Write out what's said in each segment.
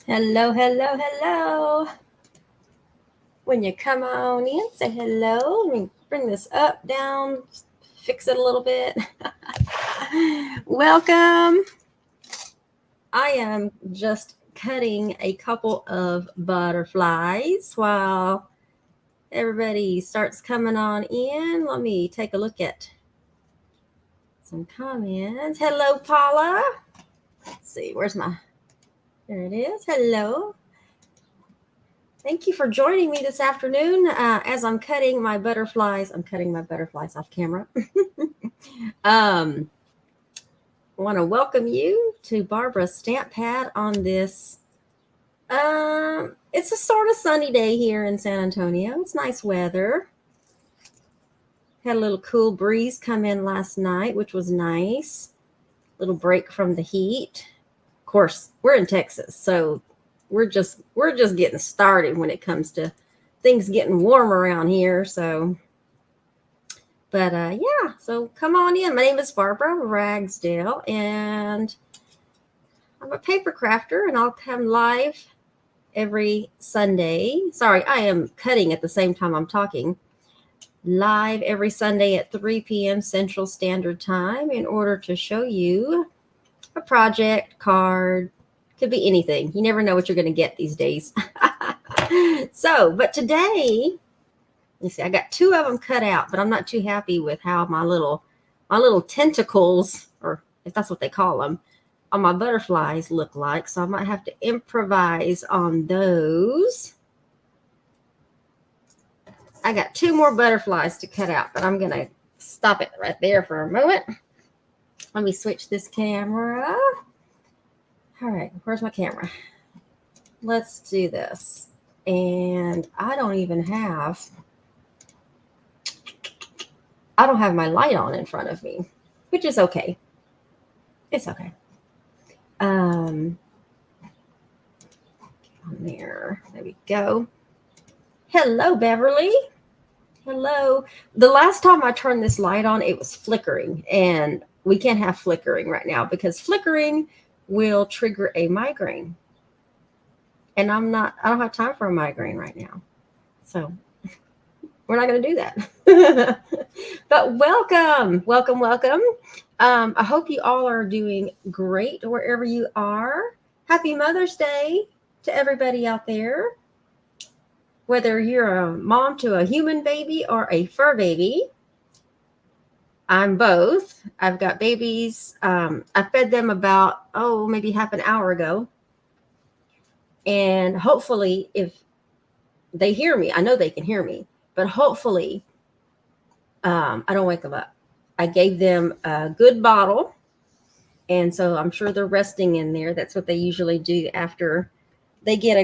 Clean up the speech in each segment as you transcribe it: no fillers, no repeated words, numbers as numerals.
Hello, hello, hello. When you come on in, say hello. Let me bring this up, down, fix it a little bit. Welcome. I am just cutting a couple of butterflies while everybody starts coming on in. Let me take a look at some comments. Hello, Paula. Let's see, where's my. There it is. Hello. Thank you for joining me this afternoon as I'm cutting my butterflies. I'm cutting my butterflies off camera. I want to welcome you to Barbara's Stamp Pad on this. It's a sort of sunny day here in San Antonio. It's nice weather. Had a little cool breeze come in last night, which was nice. Little break from the heat. Of course, we're in Texas, so we're just getting started when it comes to things getting warm around here. So come on in. My name is Barbara Ragsdale, and I'm a paper crafter, and I'll come live every Sunday. Sorry, I am cutting at the same time I'm talking. Live every Sunday at 3 p.m. Central Standard Time in order to show you a project, card, could be anything. You never know what you're going to get these days. But today, you see, I got two of them cut out, but I'm not too happy with how my little tentacles, or if that's what they call them, on my butterflies look like. So I might have to improvise on those. I got two more butterflies to cut out, but I'm going to stop it right there for a moment. Let me switch this camera. All right, where's my camera? Let's do this. And I don't have my light on in front of me, which is okay. It's okay. On there we go. Hello, Beverly. Hello. The last time I turned this light on, it was flickering, and we can't have flickering right now because flickering will trigger a migraine. And I don't have time for a migraine right now. So we're not going to do that. But welcome. I hope you all are doing great wherever you are. Happy Mother's Day to everybody out there. Whether you're a mom to a human baby or a fur baby, I'm both. I've got babies. I fed them about, maybe half an hour ago. And hopefully, if they hear me, I know they can hear me, but hopefully I don't wake them up. I gave them a good bottle, and so I'm sure they're resting in there. That's what they usually do after they get a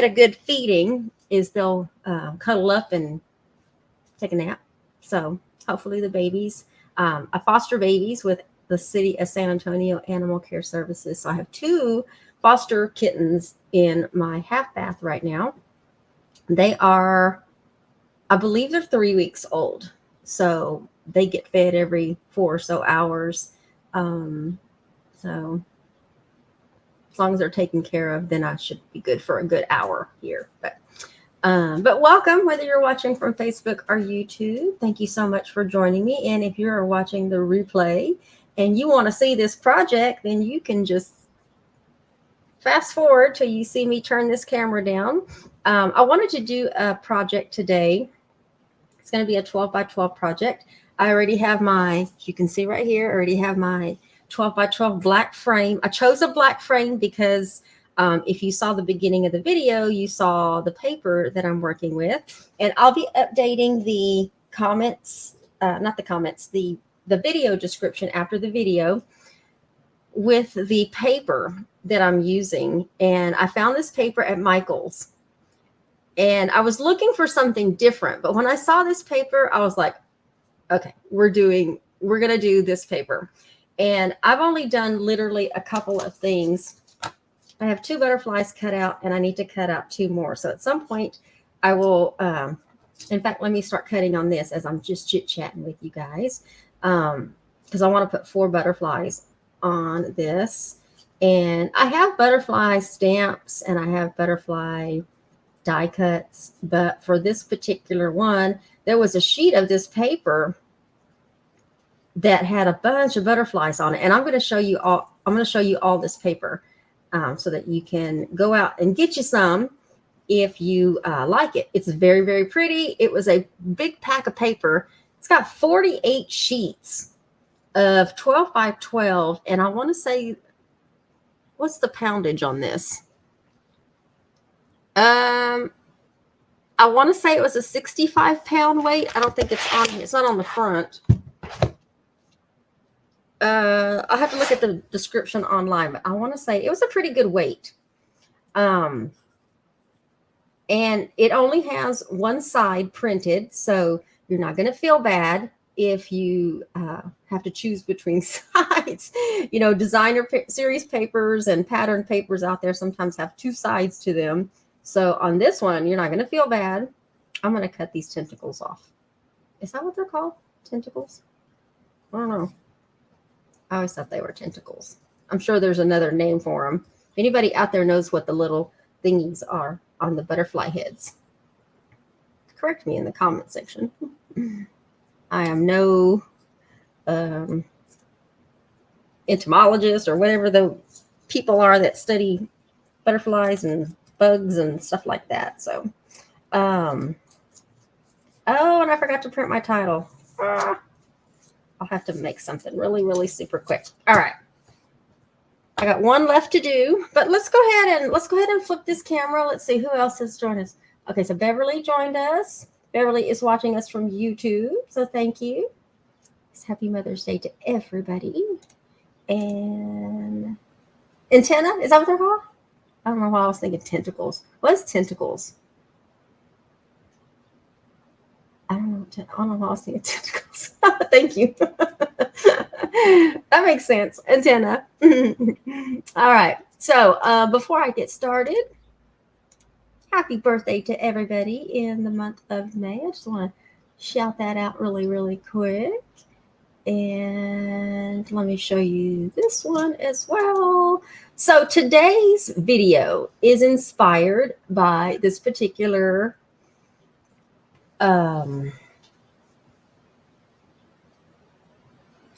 good feeding, is they'll cuddle up and take a nap. So hopefully the babies, I foster babies with the City of San Antonio Animal Care Services. So I have two foster kittens in my half bath right now. They are, I believe they're 3 weeks old. So they get fed every 4 or so hours. So as long as they're taken care of, then I should be good for a good hour here. But welcome, whether you're watching from Facebook or YouTube. Thank you so much for joining me. And if you're watching the replay and you want to see this project, then you can just fast forward till you see me turn this camera down. I wanted to do a project today. It's going to be a 12 by 12 project. I already have you can see right here, I already have my 12 by 12 black frame. I chose a black frame because if you saw the beginning of the video, you saw the paper that I'm working with. And I'll be updating the comments, not the comments, the video description after the video with the paper that I'm using. And I found this paper at Michael's. And I was looking for something different. But when I saw this paper, I was like, okay, we're going to do this paper. And I've only done literally a couple of things. I have 2 butterflies cut out, and I need to cut out 2 more. So at some point I will, in fact, let me start cutting on this as I'm just chit-chatting with you guys. Because I want to put 4 butterflies on this. And I have butterfly stamps and I have butterfly die cuts, but for this particular one, there was a sheet of this paper that had a bunch of butterflies on it. And I'm going to show you all this paper so that you can go out and get you some if you like it. It's very, very pretty. It was a big pack of paper. It's got 48 sheets of 12 by 12. And I want to say, what's the poundage on this? I want to say it was a 65-pound weight. I don't think it's on here. It's not on the front. I'll have to look at the description online, but I want to say it was a pretty good weight. And it only has one side printed, so you're not going to feel bad if you have to choose between sides. You know, designer series papers and pattern papers out there sometimes have two sides to them. So on this one, you're not going to feel bad. I'm going to cut these tentacles off. Is that what they're called? Tentacles? I don't know. I always thought they were tentacles. I'm sure there's another name for them. If anybody out there knows what the little thingies are on the butterfly heads, correct me in the comment section. I am no entomologist or whatever the people are that study butterflies and bugs and stuff like that. So, oh, and I forgot to print my title. I'll have to make something really, really super quick. All right. I got one left to do, but let's go ahead and flip this camera. Let's see who else has joined us. Okay, so Beverly joined us. Beverly is watching us from YouTube, so thank you. Happy Mother's Day to everybody. And antenna, is that what they're called? I don't know why I was thinking tentacles. What is tentacles? I don't know why I was thinking tentacles. Thank you. That makes sense. Antenna. All right. So before I get started, happy birthday to everybody in the month of May. I just want to shout that out really, really quick. And let me show you this one as well. So today's video is inspired by this particular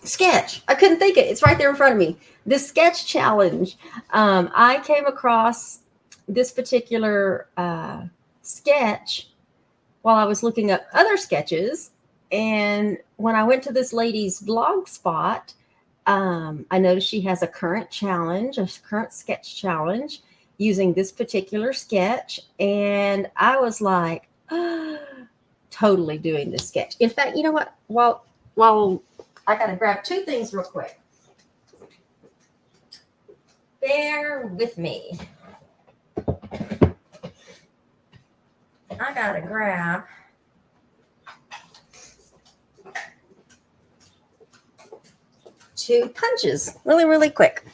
sketch. I couldn't think it. It's right there in front of me. This sketch challenge. I came across this particular sketch while I was looking up other sketches. And when I went to this lady's blog spot, I noticed she has a current sketch challenge using this particular sketch. And I was like, totally doing this sketch. In fact, you know what? While I got to grab two things real quick. Bear with me. I got to grab two punches really, really quick.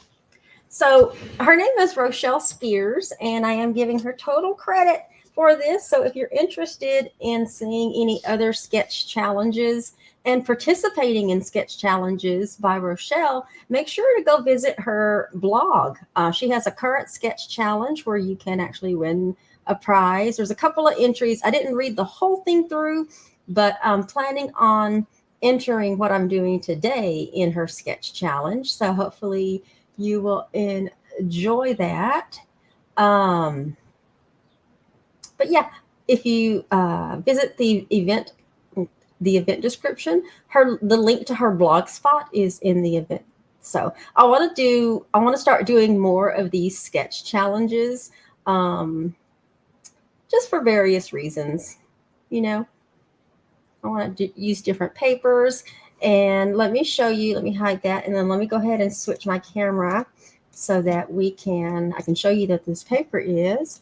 So her name is Rochelle Spears, and I am giving her total credit for this. So if you're interested in seeing any other sketch challenges and participating in sketch challenges by Rochelle, make sure to go visit her blog. She has a current sketch challenge where you can actually win a prize. There's a couple of entries. I didn't read the whole thing through, but I'm planning on entering what I'm doing today in her sketch challenge. So hopefully you will enjoy that. But yeah, if you visit the event description, the link to her blog spot is in the event. So I want to start doing more of these sketch challenges, just for various reasons. You know, I want to use different papers, and let me show you. Let me hide that, and then let me go ahead and switch my camera so that I can show you that this paper is.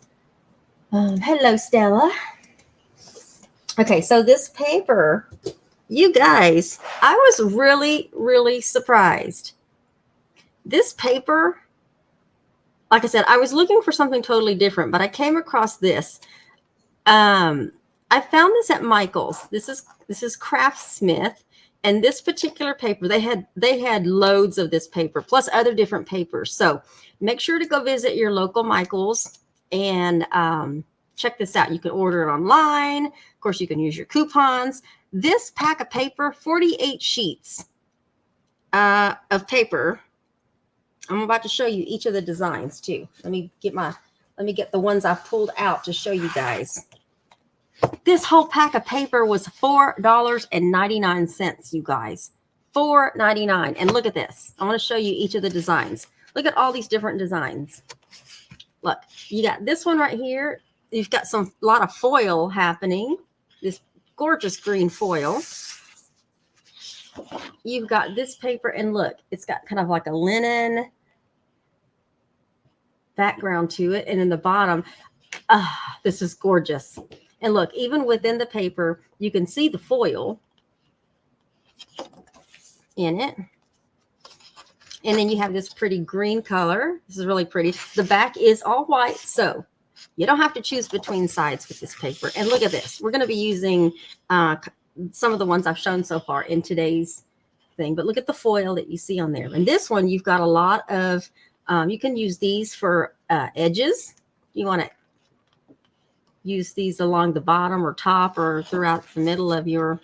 Hello, Stella. Okay, so this paper, you guys, I was really, really surprised. This paper, like I said, I was looking for something totally different, but I came across this. I found this at Michael's. This is Craftsmith. And this particular paper, they had loads of this paper plus other different papers. So make sure to go visit your local Michael's and check this out. You can order it online. Of course, you can use your coupons. This pack of paper, 48 sheets of paper. I'm about to show you each of the designs too. Let me get the ones I pulled out to show you guys. This whole pack of paper was $4.99, you guys. $4.99. And look at this. I want to show you each of the designs. Look at all these different designs. Look, you got this one right here. You've got a lot of foil happening. This gorgeous green foil. You've got this paper, and look, it's got kind of like a linen background to it. And in the bottom, this is gorgeous. And look, even within the paper, you can see the foil in it. And then you have this pretty green color. This is really pretty. The back is all white, so you don't have to choose between sides with this paper. And look at this. We're going to be using some of the ones I've shown so far in today's thing. But look at the foil that you see on there. And this one, you've got a lot of, you can use these for edges. You want to use these along the bottom or top or throughout the middle of your,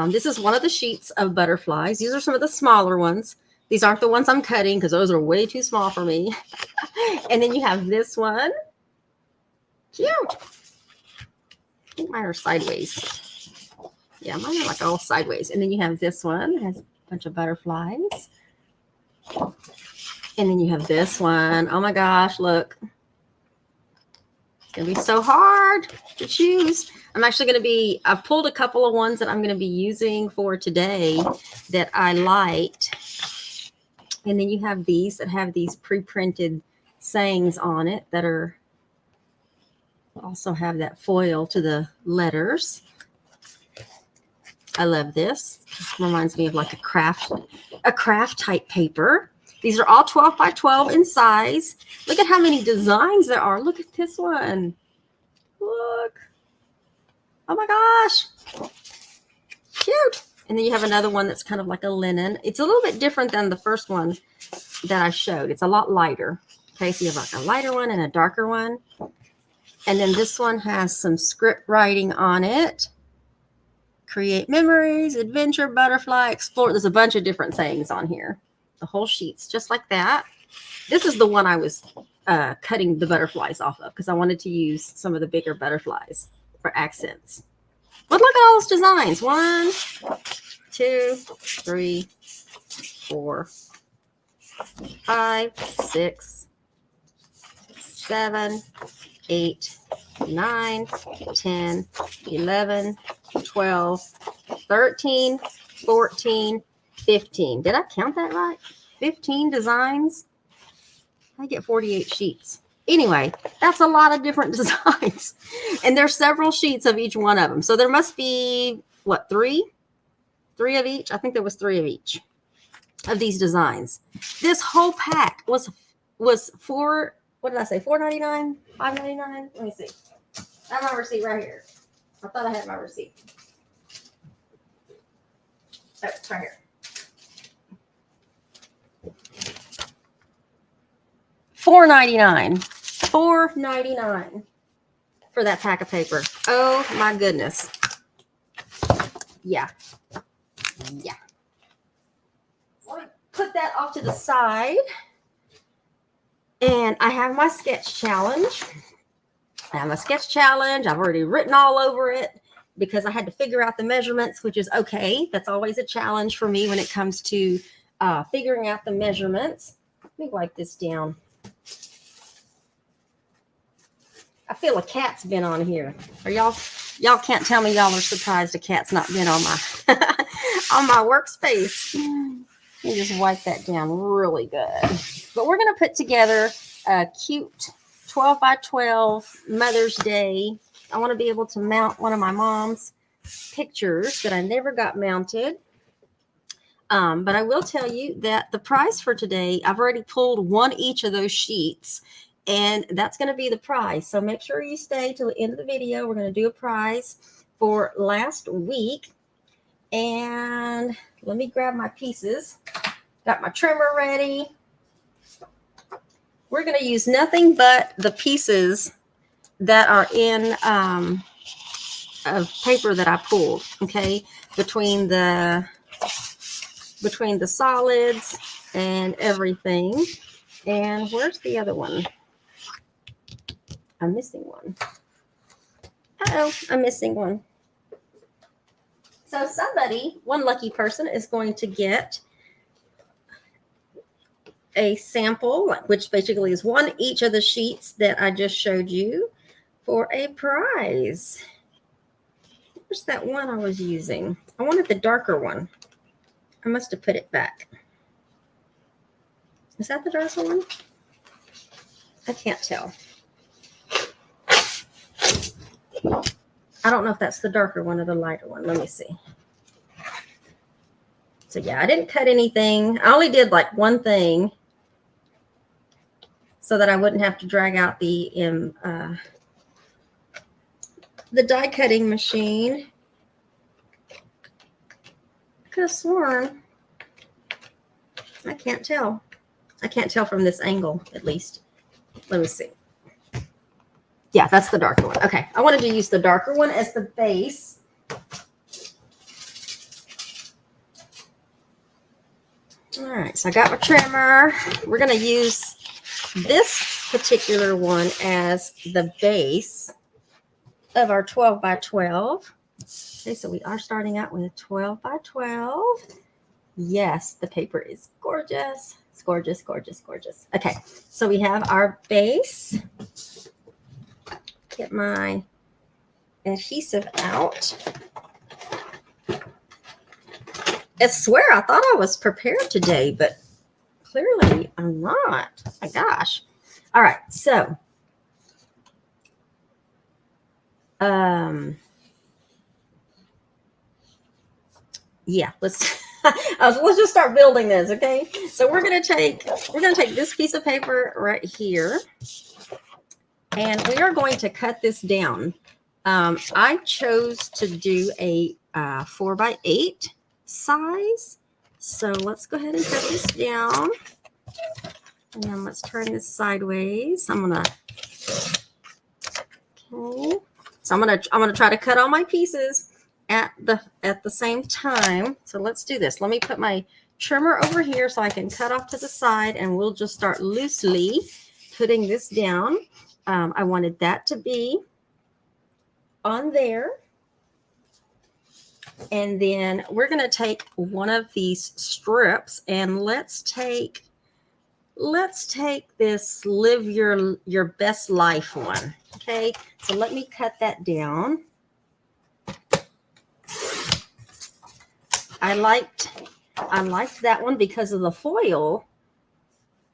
this is one of the sheets of butterflies. These are some of the smaller ones. These aren't the ones I'm cutting because those are way too small for me. And then you have this one. Cute. I think mine are sideways. Yeah, mine are like all sideways. And then you have this one. It has a bunch of butterflies. And then you have this one. Oh my gosh, look. It's going to be so hard to choose. I've pulled a couple of ones that I'm going to be using for today that I liked. And then you have these that have these pre-printed sayings on it that are also have that foil to the letters. I love this. This reminds me of like a craft type paper. These are all 12 by 12 in size. Look at how many designs there are. Look at this one. Look. Oh my gosh. Cute. And then you have another one that's kind of like a linen. It's a little bit different than the first one that I showed. It's a lot lighter. Okay, so you have like a lighter one and a darker one. And then this one has some script writing on it. Create memories, adventure, butterfly, explore. There's a bunch of different sayings on here. The whole sheet's just like that. This is the one I was cutting the butterflies off of because I wanted to use some of the bigger butterflies for accents. But look at all those designs. 1, 2, 3, 4, 5, 6, 7, 8, 9, 10, 11, 12, 13, 14, 15. Did I count that right? 15 designs. I get 48 sheets. Anyway, that's a lot of different designs. And there's several sheets of each one of them. So there must be, what, 3? 3 of each? I think there was 3 of each of these designs. This whole pack was for, what did I say, $4.99? $5.99? Let me see. I have my receipt right here. I thought I had my receipt. Oh, it's right here. $4.99. $4.99 for that pack of paper. Oh my goodness. Yeah. Yeah. Let me put that off to the side. And I have my sketch challenge. I've already written all over it because I had to figure out the measurements, which is okay. That's always a challenge for me when it comes to figuring out the measurements. Let me wipe this down. I feel a cat's been on here. Y'all can't tell me y'all are surprised a cat's not been on my on my workspace. Let me just wipe that down really good. But we're going to put together a cute 12 by 12 Mother's Day. I want to be able to mount one of my mom's pictures that I never got mounted. But I will tell you that the price for today, I've already pulled one each of those sheets. And that's going to be the prize. So make sure you stay till the end of the video. We're going to do a prize for last week. And let me grab my pieces. Got my trimmer ready. We're going to use nothing but the pieces that are in of paper that I pulled, okay, between the solids and everything. And where's the other one? I'm missing one. Uh-oh, I'm missing one. So somebody, one lucky person, is going to get a sample, which basically is one each of the sheets that I just showed you, for a prize. Where's that one I was using? I wanted the darker one. I must have put it back. Is that the darker one? I can't tell. I don't know if that's the darker one or the lighter one. Let me see. So yeah, I didn't cut anything. I only did like one thing so that I wouldn't have to drag out the die cutting machine. I could have sworn. I can't tell. I can't tell from this angle, at least. Let me see. Yeah, that's the darker one. Okay, I wanted to use the darker one as the base. All right, so I got my trimmer. We're going to use this particular one as the base of our 12 by 12. Okay, so we are starting out with a 12 by 12. Yes, the paper is gorgeous. It's gorgeous, gorgeous, gorgeous. Okay, so we have our base. Get my adhesive out. I swear I thought I was prepared today, but clearly I'm not. My gosh. All right, so yeah, let's just start building this, okay? So we're gonna take this piece of paper right here, and we are going to cut this down. I chose to do a 4 by 8 size. So let's go ahead and cut this down. And then let's turn this sideways. Okay. So I'm gonna try to cut all my pieces at the same time. So let's do this. Let me put my trimmer over here so I can cut off to the side, and we'll just start loosely putting this down. I wanted that to be on there. And then we're going to take one of these strips, and let's take this live your best life one. Okay, so let me cut that down. I liked that one because of the foil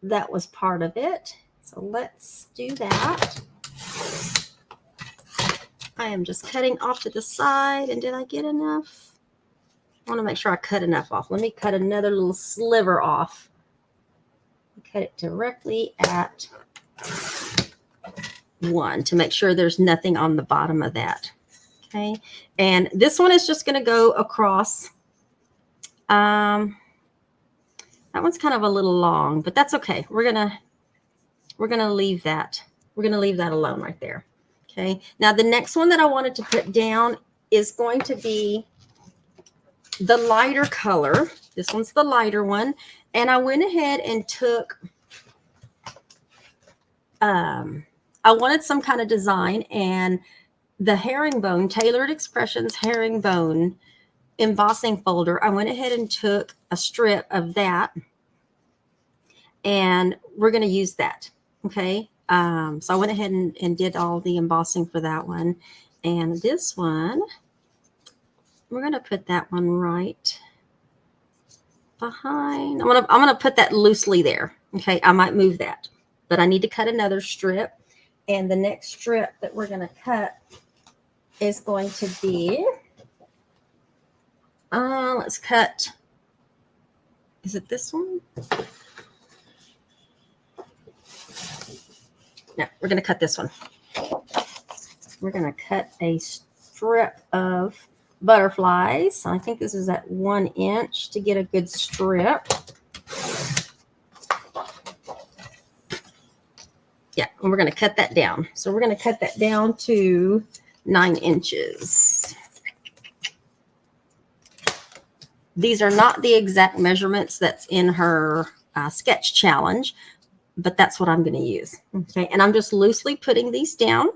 that was part of it. So let's do that. I am just cutting off to the side. And did I get enough? I want to make sure I cut enough off. Let me cut another little sliver off. Cut it directly at 1 to make sure there's nothing on the bottom of that. Okay. And this one is just going to go across. That one's kind of a little long, but that's okay. We're going to leave that. We're going to leave that alone right there. Okay. Now the next one that I wanted to put down is going to be the lighter color. This one's the lighter one. And I went ahead and took, I wanted some kind of design, and the herringbone, Tailored Expressions herringbone embossing folder, I went ahead and took a strip of that, and we're going to use that. Okay. So I went ahead and did all the embossing for that one. And this one, we're going to put that one right behind. I'm going to put that loosely there. Okay. I might move that, but I need to cut another strip. And the next strip that we're going to cut is going to be, let's cut, is it this one? No, we're going to cut this one. We're going to cut a strip of butterflies. I think this is at 1 inch to get a good strip. Yeah, and we're going to cut that down. So we're going to cut that down to 9 inches. These are not the exact measurements that's in her sketch challenge, but that's what I'm going to use. Okay, and I'm just loosely putting these down.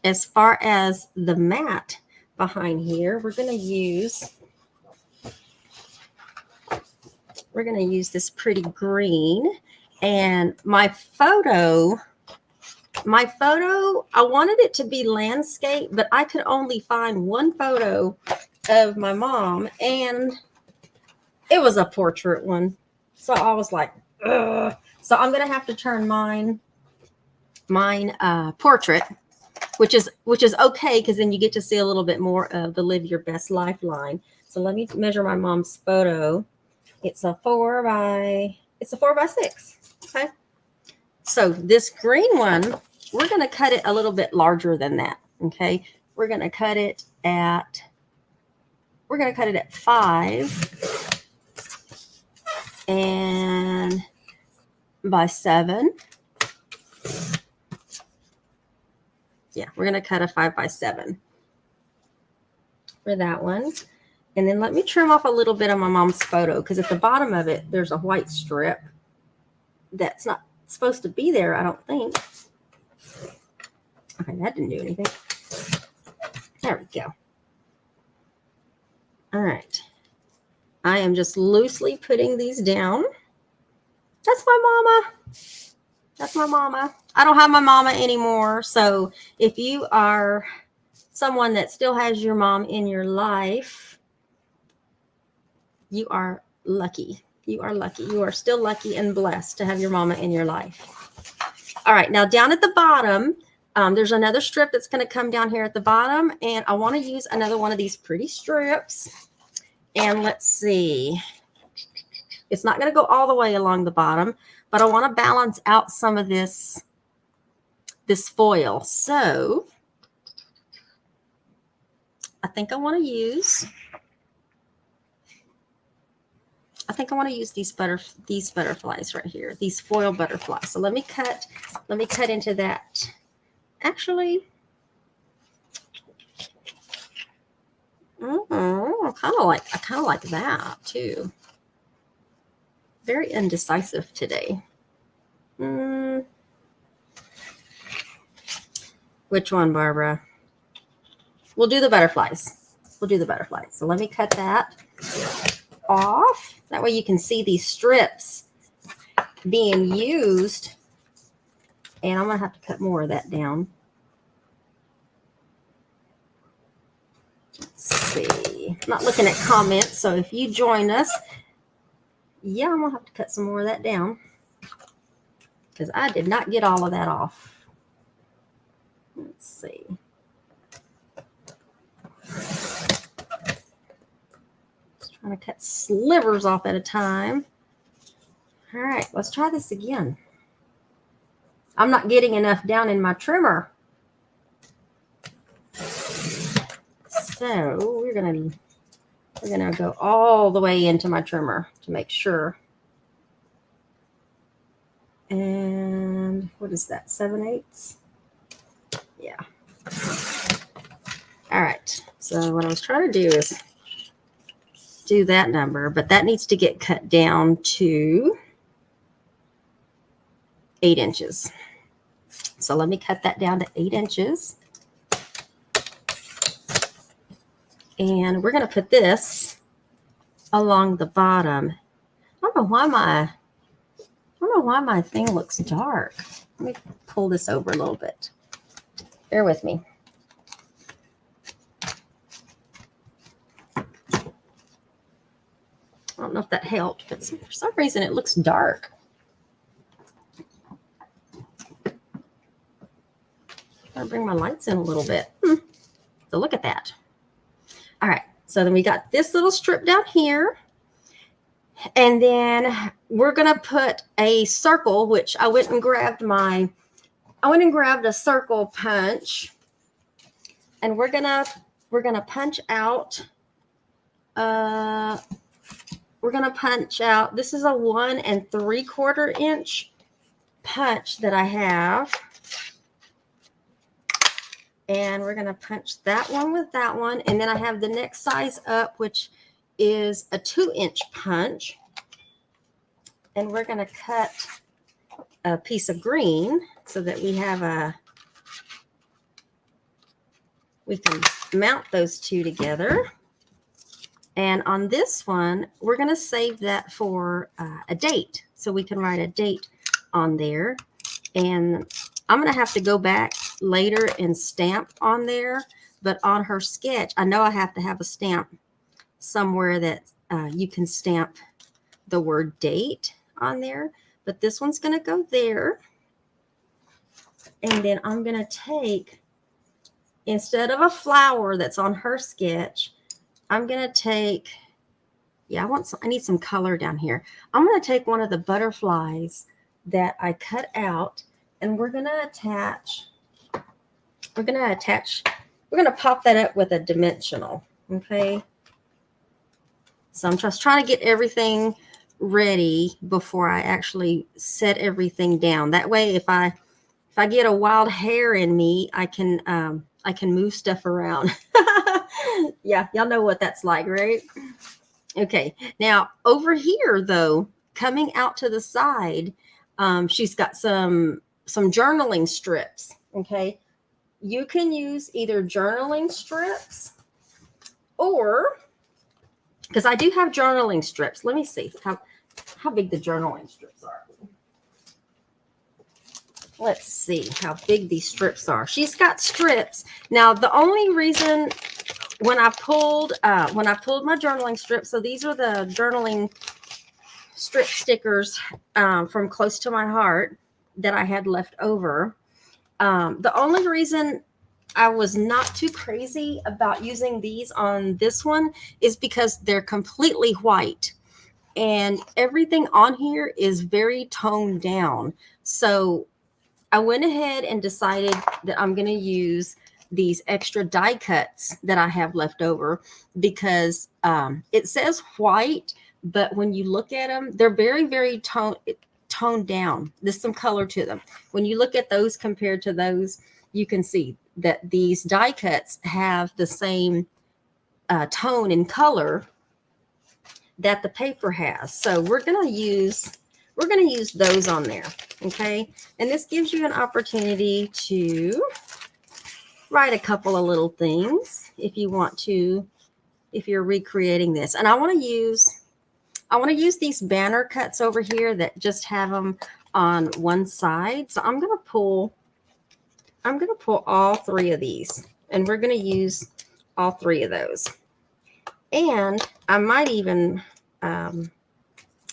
As far as the mat behind here, we're going to use this pretty green. And my photo, I wanted it to be landscape, but I could only find one photo of my mom, and it was a portrait one. So I was like, ugh. So I'm going to have to turn mine portrait, which is okay, because then you get to see a little bit more of the Live Your Best Life line. So let me measure my mom's photo. It's a 4 by 6. Okay. So this green one, we're going to cut it a little bit larger than that. Okay. We're going to cut it at 5 and by 7. Yeah, we're going to cut a 5 by 7 for that one. And then let me trim off a little bit of my mom's photo, because at the bottom of it, there's a white strip that's not supposed to be there, I don't think. Okay, that didn't do anything. There we go. All right. I am just loosely putting these down. That's my mama. That's my mama. I don't have my mama anymore. So if you are someone that still has your mom in your life, you are lucky. You are lucky. You are still lucky and blessed to have your mama in your life. All right. Now down at the bottom, there's another strip that's going to come down here at the bottom. And I want to use another one of these pretty strips. And let's see. It's not going to go all the way along the bottom, but I want to balance out some of this foil. So I think I want to use these butterflies right here, these foil butterflies. So let me cut into that. Actually, I kind of like that too. Very indecisive today. Which one, Barbara? We'll do the butterflies. So let me cut that off. That way you can see these strips being used. And I'm going to have to cut more of that down. Let's see. I'm not looking at comments, so if you join us, yeah, I'm going to have to cut some more of that down, because I did not get all of that off. Let's see. Just trying to cut slivers off at a time. All right, let's try this again. I'm not getting enough down in my trimmer. So we're gonna go all the way into my trimmer to make sure. And what is that, 7/8? Yeah. All right. So what I was trying to do is do that number, but that needs to get cut down to 8 inches. So let me cut that down to 8 inches. And we're going to put this along the bottom. I don't know why my thing looks dark. Let me pull this over a little bit. Bear with me. I don't know if that helped, but for some reason it looks dark. I'll bring my lights in a little bit. So look at that. All right. So then we got this little strip down here. And then we're going to put a circle, which I went and grabbed a circle punch. And we're gonna punch out. This is a 1 3/4 inch punch that I have. And we're going to punch that one with that one. And then I have the next size up, which is a 2-inch punch. And we're going to cut a piece of green so that we can mount those two together. And on this one, we're going to save that for a date. So we can write a date on there. And I'm going to have to go back later and stamp on there. But on her sketch, I know I have to have a stamp somewhere that you can stamp the word date on there. But this one's going to go there. And then I'm going to take, instead of a flower that's on her sketch, I'm going to take, I need some color down here. I'm going to take one of the butterflies that I cut out, and we're going to pop that up with a dimensional. Okay. So I'm just trying to get everything ready before I actually set everything down. That way, if I get a wild hair in me, I can move stuff around. Yeah, y'all know what that's like, right? Okay, now over here though, coming out to the side, she's got some journaling strips. Okay, you can use either journaling strips, or, because I do have journaling strips. Let me see how big the journaling strips are. Let's see how big these strips are. She's got strips. Now, the only reason when I pulled my journaling strips, so these are the journaling strip stickers from Close to My Heart that I had left over. The only reason I was not too crazy about using these on this one is because they're completely white. And everything on here is very toned down. So I went ahead and decided that I'm going to use these extra die cuts that I have left over, because it says white, but when you look at them, they're very, very toned down. There's some color to them. When you look at those compared to those, you can see that these die cuts have the same tone and color that the paper has. So we're going to use those on there. Okay. And this gives you an opportunity to write a couple of little things if you want to, if you're recreating this. And I want to use these banner cuts over here that just have them on one side. So I'm going to pull all 3 of these, and we're going to use all 3 of those. And I might even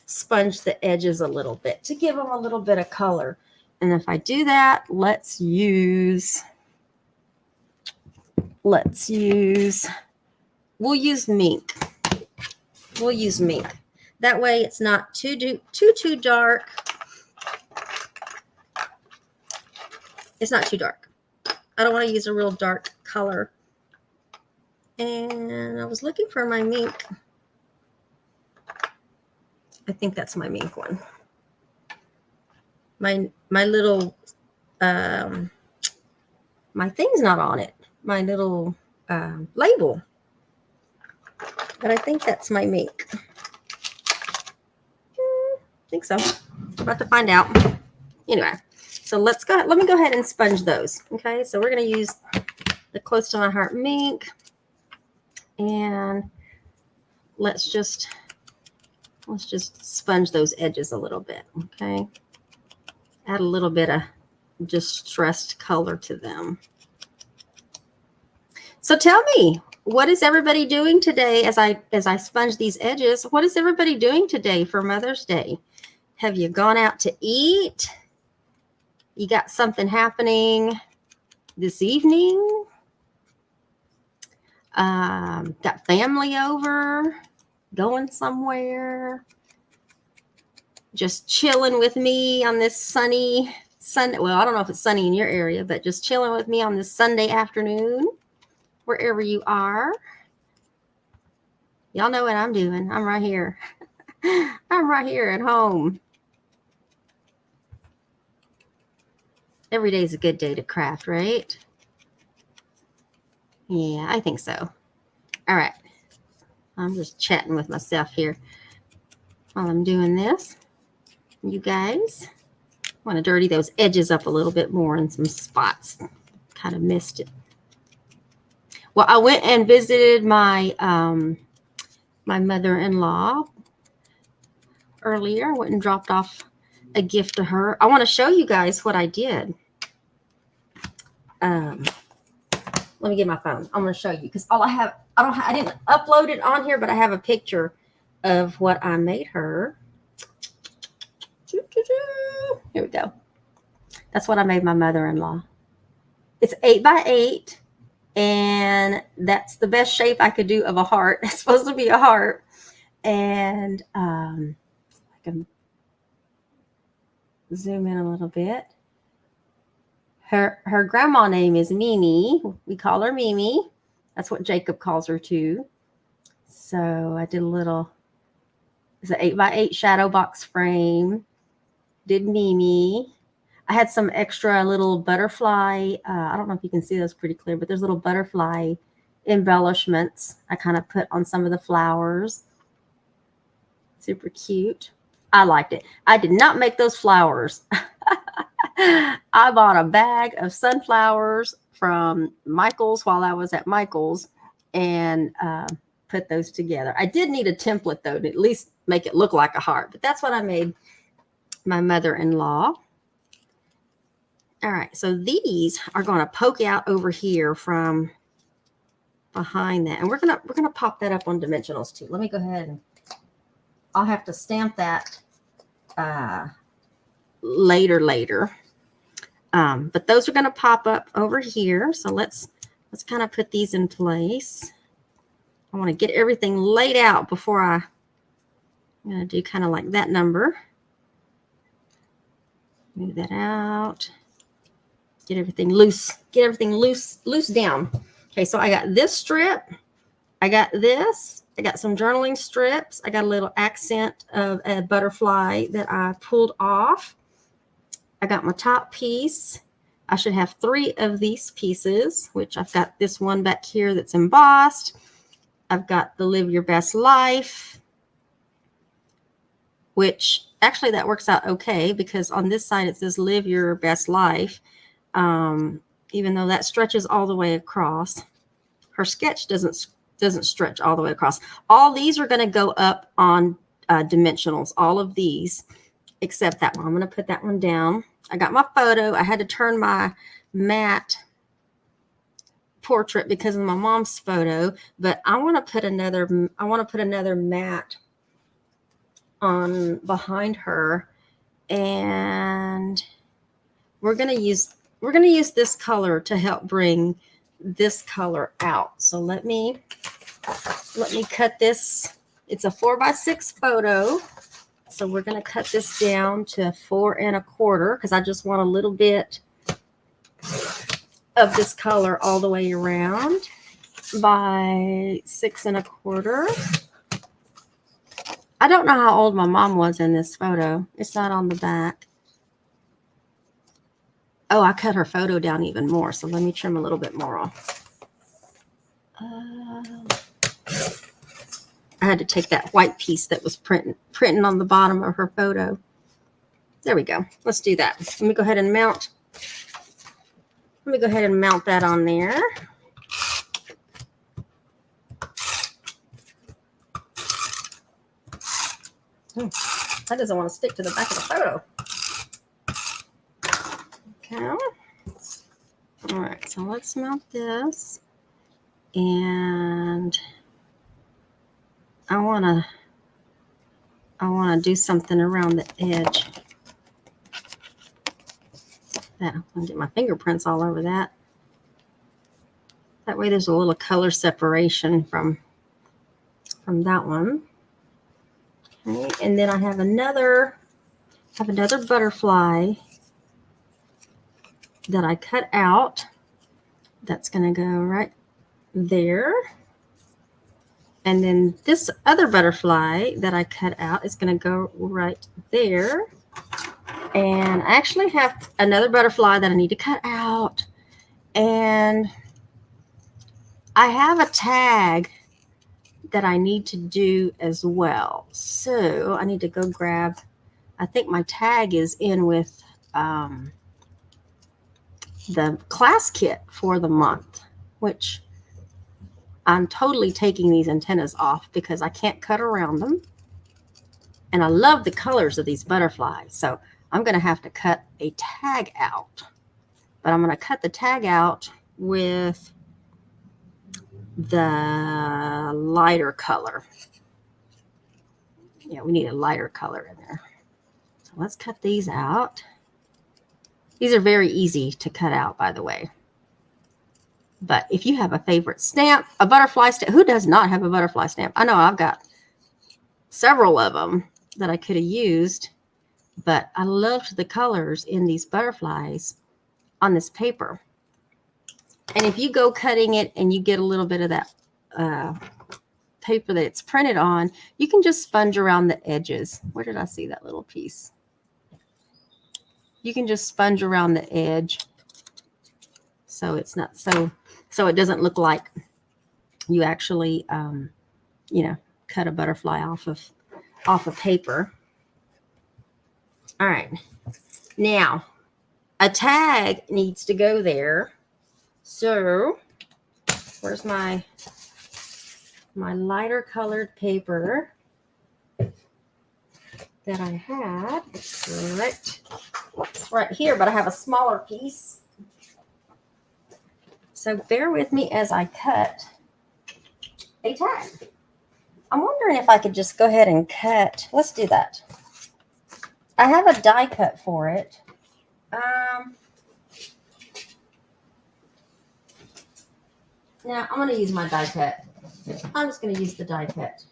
sponge the edges a little bit to give them a little bit of color. And if I do that, we'll use mink. We'll use mink. That way it's not too dark. It's not too dark. I don't want to use a real dark color. And I was looking for my mink. I think that's my mink one. My little, my thing's not on it. My little label. But I think that's my mink. I think so. About to find out. Anyway, so let me go ahead and sponge those. Okay, so we're going to use the Close to My Heart mink. And let's just sponge those edges a little bit. Okay, add a little bit of distressed color to them. So tell me, what is everybody doing today as I sponge these edges? What is everybody doing today for Mother's Day? Have you gone out to eat? You got something happening this evening? Got family over? Going somewhere? Just chilling with me on this Sunday. Well, I don't know if it's sunny in your area, but just chilling with me on this Sunday afternoon. wherever you are. Y'all know what I'm doing. I'm right here. I'm right here at home. Every day is a good day to craft, right? Yeah, I think so. All right. I'm just chatting with myself here while I'm doing this. You guys want to dirty those edges up a little bit more in some spots. Kind of missed it. Well, I went and visited my my mother-in-law earlier. I went and dropped off a gift to her. I want to show you guys what I did. Let me get my phone. I'm going to show you because I didn't upload it on here, but I have a picture of what I made her. Here we go. That's what I made my mother-in-law. It's 8 by 8, and that's the best shape I could do of a heart. It's supposed to be a heart, and I can zoom in a little bit. Her grandma name is Mimi. We call her Mimi. That's what Jacob calls her too. So I did it's an 8 by 8 Shadowbox frame. Did Mimi. I had some extra little butterfly. I don't know if you can see those pretty clear, but there's little butterfly embellishments I kind of put on some of the flowers. Super cute. I liked it. I did not make those flowers. I bought a bag of sunflowers from Michael's while I was at Michael's and put those together. I did need a template, though, to at least make it look like a heart. But that's what I made my mother-in-law. All right, so these are going to poke out over here from behind that. And we're gonna pop that up on dimensionals, too. Let me go ahead and I'll have to stamp that later. But those are going to pop up over here. So let's kind of put these in place. I want to get everything laid out before I'm going to do kind of like that number. Move that out. Get everything loose. Get everything loose down. Okay, so I got this strip. I got this. I got some journaling strips. I got a little accent of a butterfly that I pulled off. I got my top piece. I should have 3 of these pieces, which I've got this one back here that's embossed. I've got the Live Your Best Life, which actually that works out okay because on this side it says Live Your Best Life, even though that stretches all the way across. Her sketch doesn't stretch all the way across. All these are going to go up on dimensionals, all of these, except that one. I'm going to put that one down. I got my photo. I had to turn my matte portrait because of my mom's photo, but I want to put another matte on behind her, and we're going to use this color to help bring this color out. So let me cut this. It's a 4x6 photo. So we're going to cut this down to 4 1/4 because I just want a little bit of this color all the way around by 6 1/4. I don't know how old my mom was in this photo. It's not on the back. Oh, I cut her photo down even more. So let me trim a little bit more off. I had to take that white piece that was printing on the bottom of her photo. There we go. Let's do that. Let me go ahead and mount that on there. That doesn't want to stick to the back of the photo. Okay. All right, so let's mount this. And I want to do something around the edge. Yeah, I'm going to get my fingerprints all over that. That way there's a little color separation from that one. Okay, and then I have another butterfly that I cut out. That's going to go right there. And then this other butterfly that I cut out is going to go right there. And I actually have another butterfly that I need to cut out. And I have a tag that I need to do as well. So I need to go grab, I think my tag is in with the class kit for the month, which I'm totally taking these antennas off because I can't cut around them. And I love the colors of these butterflies. So I'm going to have to cut a tag out. But I'm going to cut the tag out with the lighter color. Yeah, we need a lighter color in there. So let's cut these out. These are very easy to cut out, by the way. But if you have a favorite stamp, a butterfly stamp, who does not have a butterfly stamp? I know I've got several of them that I could have used, but I loved the colors in these butterflies on this paper. And if you go cutting it and you get a little bit of that paper that it's printed on, you can just sponge around the edges. Where did I see that little piece? You can just sponge around the edge so it's not so it doesn't look like you actually cut a butterfly off of paper. All right, now a tag needs to go there. So where's my lighter colored paper that I had? It's right here, but I have a smaller piece. So bear with me as I cut a tag. I'm wondering if I could just go ahead and cut. Let's do that. I have a die cut for it. Now I'm going to use my die cut. I'm just going to use the die cut.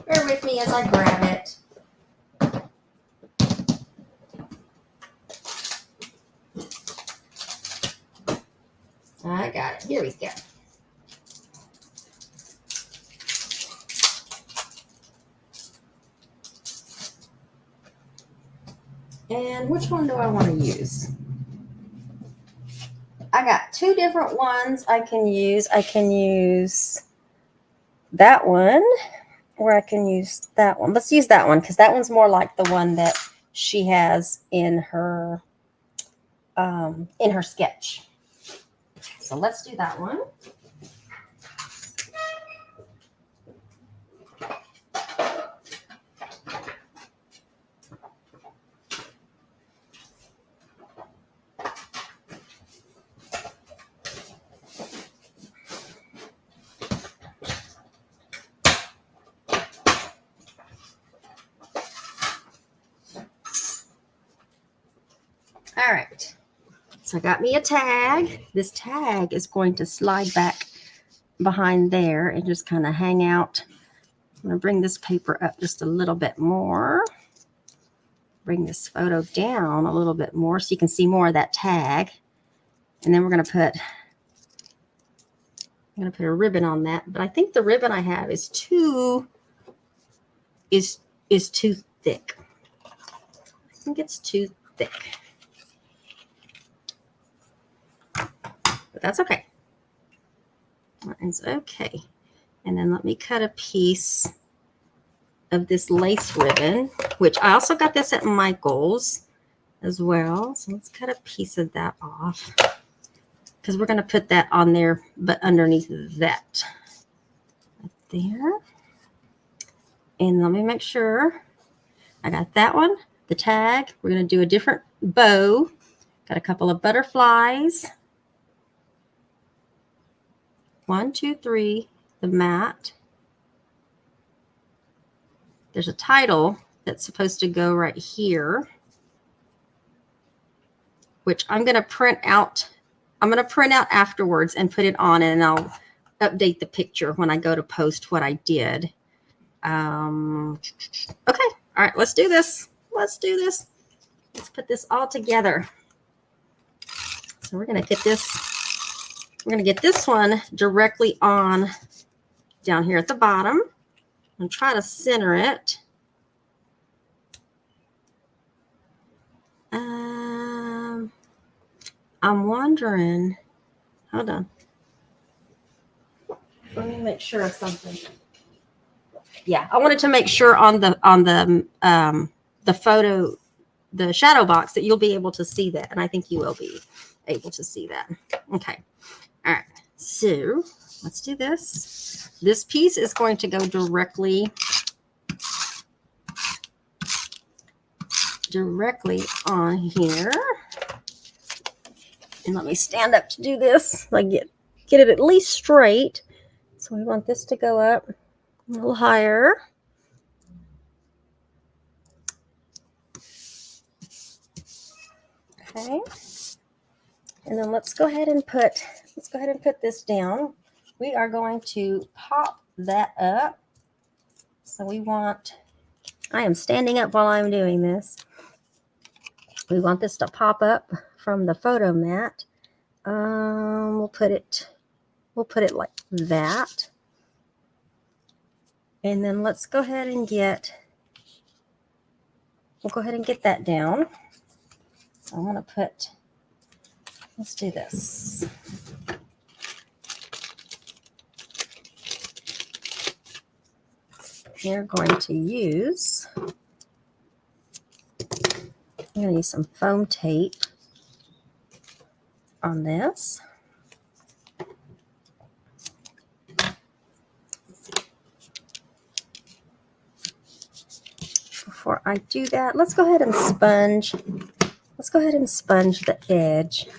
Bear with me as I grab it. I got it. Here we go. And which one do I want to use? I got two different ones I can use. I can use that one, or I can use that one. Let's use that one because that one's more like the one that she has in her sketch. So let's do that one. All right, so I got me a tag. This tag is going to slide back behind there and just kind of hang out. I'm going to bring this paper up just a little bit more. Bring this photo down a little bit more so you can see more of that tag. And then I'm going to put a ribbon on that. But I think the ribbon I have is too thick. I think it's too thick. But that's okay. It's okay. And then let me cut a piece of this lace ribbon, which I also got this at Michael's as well. So let's cut a piece of that off because we're going to put that on there, but underneath that. Right there. And let me make sure I got that one, the tag. We're going to do a different bow. Got a couple of butterflies. 1, 2, 3, the mat. There's a title that's supposed to go right here, which I'm going to print out. I'm going to print out afterwards and put it on, and I'll update the picture when I go to post what I did. Okay. All right, let's do this. Let's do this. Let's put this all together. So we're going to get this one directly on down here at the bottom and try to center it. I'm wondering, hold on. Let me make sure of something. Yeah, I wanted to make sure on the photo, the shadow box, that you'll be able to see that, and I think you will be able to see that. Okay, all right. So let's do this. This piece is going to go directly on here, and let me stand up to do this. Like get it at least straight. So we want this to go up a little higher. Okay. And then let's go ahead and put this down. We are going to pop that up. So I am standing up while I'm doing this. We want this to pop up from the photo mat. We'll put it like that. And then let's go ahead and get that down. So I'm going to let's do this. We're going to use some foam tape on this. Before I do that, let's go ahead and sponge the edge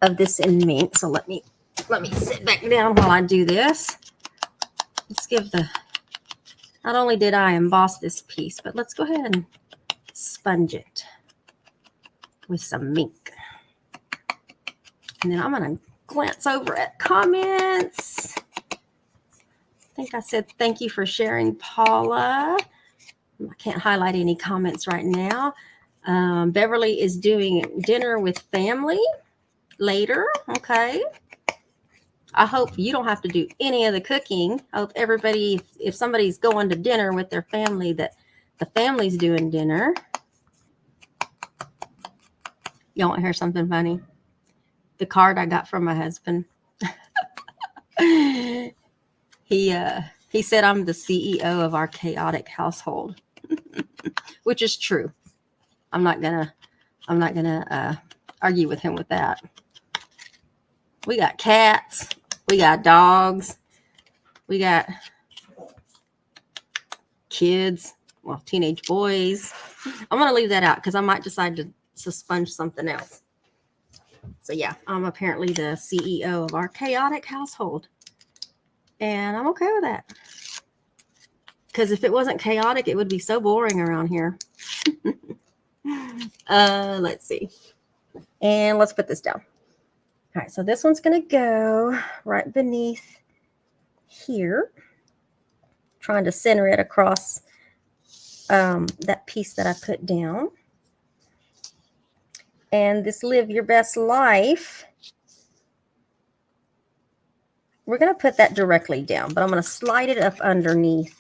of this in mink. So let me sit back down while I do this. Let's not only did I emboss this piece, but let's go ahead and sponge it with some mink. And then I'm going to glance over at comments. I think I said thank you for sharing, Paula. I can't highlight any comments right now. Beverly is doing dinner with family later. Okay. I hope you don't have to do any of the cooking. I hope everybody, if somebody's going to dinner with their family, that the family's doing dinner. You want to hear something funny? The card I got from my husband. He said I'm the CEO of our chaotic household, which is true. I'm not gonna argue with him with that. We got cats, we got dogs, we got kids, well, teenage boys. I'm gonna leave that out because I might decide to sponge something else. So yeah, I'm apparently the CEO of our chaotic household, and I'm okay with that. Because if it wasn't chaotic, it would be so boring around here. Let's see. And let's put this down. All right, so this one's going to go right beneath here. Trying to center it across that piece that I put down. And this Live Your Best Life, we're going to put that directly down, but I'm going to slide it up underneath.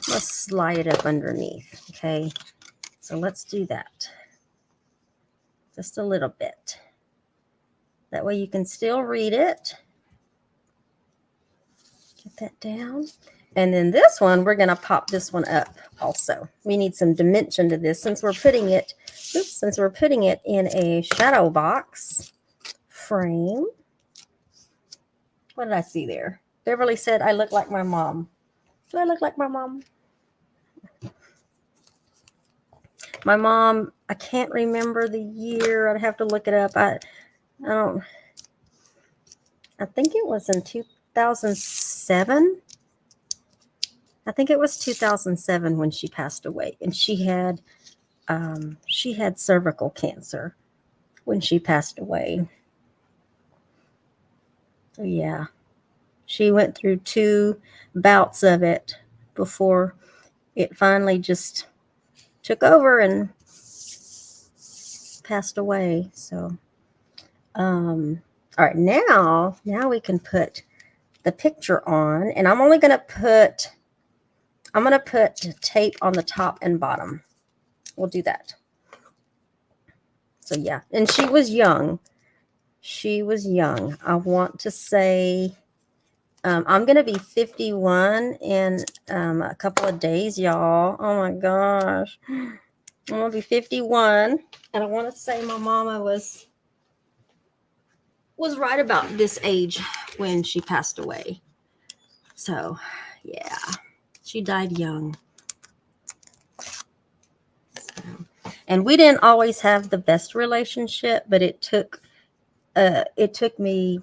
Let's slide it up underneath. Okay, so let's do that. Just a little bit. That way you can still read it. Get that down. And then this one, we're going to pop this one up also. We need some dimension to this since we're putting it in a shadow box frame. What did I see there? Beverly said, I look like my mom. Do I look like my mom? My mom, I can't remember the year. I'd have to look it up. I think it was in 2007. I think it was 2007 when she passed away, and she had cervical cancer when she passed away. So yeah, she went through 2 bouts of it before it finally just took over and passed away. So, all right, now we can put the picture on, and I'm gonna put tape on the top and bottom. We'll do that. So yeah, and she was young. She was young. I want to say I'm going to be 51 in a couple of days, y'all. Oh my gosh. I'm going to be 51. And I want to say my mama was right about this age when she passed away. So yeah, she died young. So, and we didn't always have the best relationship, but it took me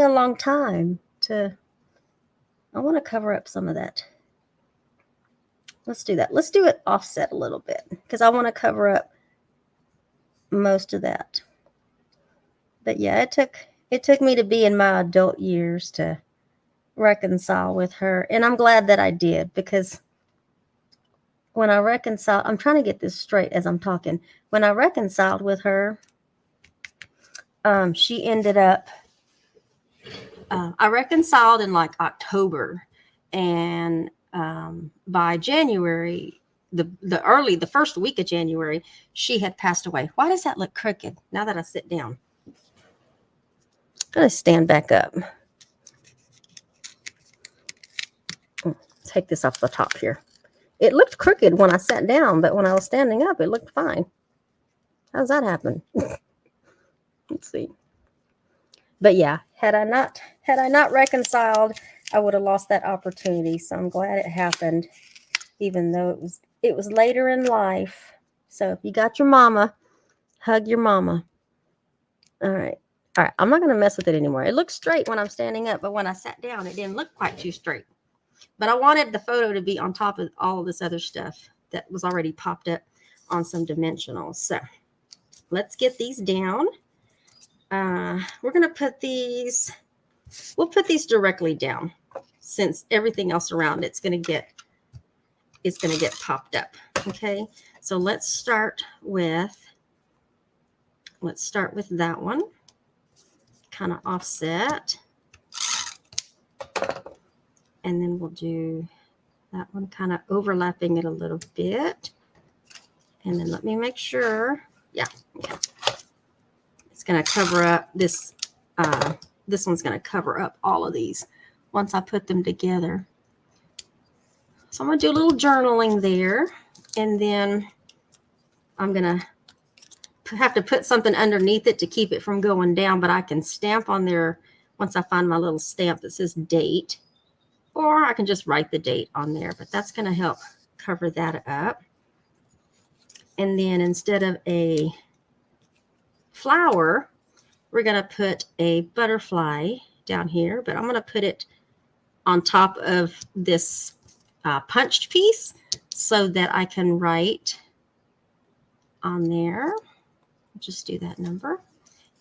a long time to. I want to cover up some of that. Let's do that. Let's do it offset a little bit because I want to cover up most of that. But yeah, it took me to be in my adult years to reconcile with her, and I'm glad that I did, because when I reconciled, I'm trying to get this straight as I'm talking. When I reconciled with her, she ended up. I reconciled in like October, and by January, the first week of January, she had passed away. Why does that look crooked now that I sit down? I'm gonna stand back up. Take this off the top here. It looked crooked when I sat down, but when I was standing up, it looked fine. How's that happen? Let's see. But yeah, had I not reconciled, I would have lost that opportunity. So I'm glad it happened, even though it was later in life. So if you got your mama, hug your mama. All right. I'm not going to mess with it anymore. It looks straight when I'm standing up, but when I sat down, it didn't look quite too straight. But I wanted the photo to be on top of all of this other stuff that was already popped up on some dimensionals. So let's get these down. We're going to put these, we'll put these directly down, since everything else around it's going to get popped up. Okay. So let's start with that one, kind of offset. And then we'll do that one kind of overlapping it a little bit. And then let me make sure. Yeah. Okay. It's going to cover up this. This one's going to cover up all of these once I put them together. So I'm going to do a little journaling there. And then I'm going to have to put something underneath it to keep it from going down. But I can stamp on there once I find my little stamp that says date. Or I can just write the date on there, but that's going to help cover that up. And then instead of a flower, we're going to put a butterfly down here, but I'm going to put it on top of this punched piece so that I can write on there. Just do that number.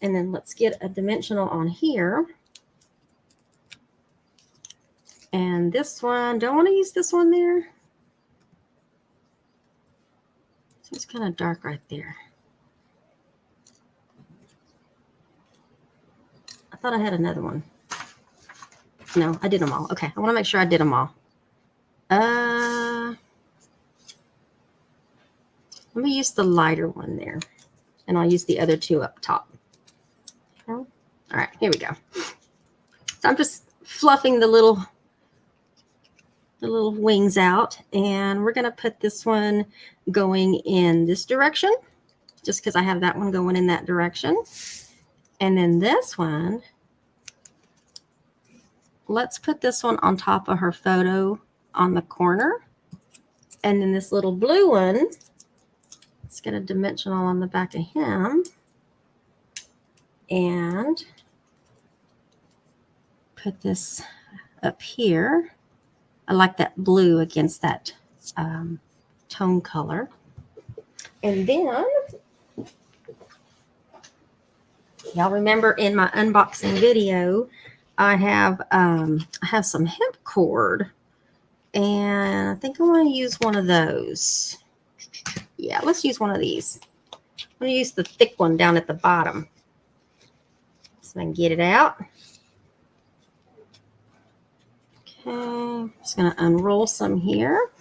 And then let's get a dimensional on here. And this one, don't want to use this one there. So it's kind of dark right there. I thought I had another one. No, I did them all. Okay, I want to make sure I did them all. Let me use the lighter one there. And I'll use the other two up top. Okay. All right, here we go. So I'm just fluffing the little wings out, and we're going to put this one going in this direction just because I have that one going in that direction. And then this one, let's put this one on top of her photo on the corner. And then this little blue one, let's get a dimensional on the back of him and put this up here. I like that blue against that tone color. And then, y'all remember in my unboxing video, I have some hemp cord And I think I want to use one of those. Yeah, let's use one of these. I'm going to use the thick one down at the bottom. So I can get it out. Okay, I'm just going to unroll some here.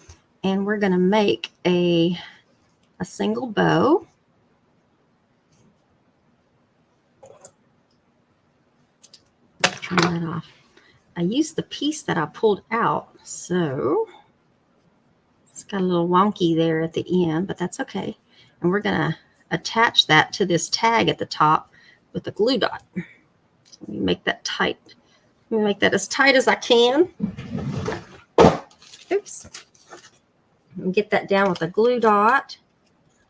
And we're going to make a single bow. Turn that off. I used the piece that I pulled out, so it's got a little wonky there at the end, but that's okay. And we're going to attach that to this tag at the top with a glue dot. Let me make that tight. Let me make that as tight as I can. Oops. And get that down with a glue dot.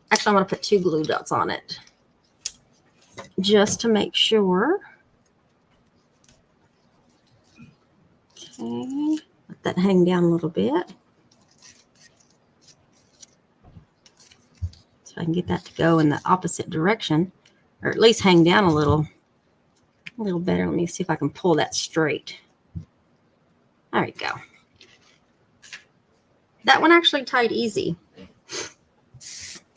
Actually, I'm going to put 2 glue dots on it just to make sure. Okay, let that hang down a little bit. So I can get that to go in the opposite direction, or at least hang down a little better. Let me see if I can pull that straight. There we go. That one actually tied easy.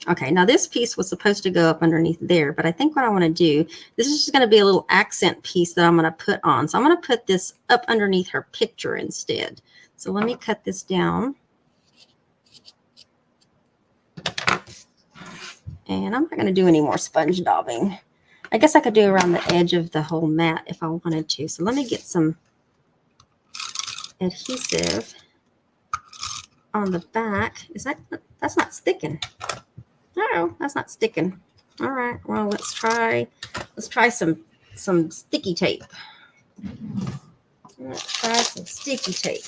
Okay, now this piece was supposed to go up underneath there, but I think what I want to do, this is just going to be a little accent piece that I'm going to put on. So I'm going to put this up underneath her picture instead. So let me cut this down. And I'm not going to do any more sponge daubing. I guess I could do around the edge of the whole mat if I wanted to. So let me get some adhesive on the back. That's not sticking. No, that's not sticking. All right, well, let's try some sticky tape. Let's try some sticky tape.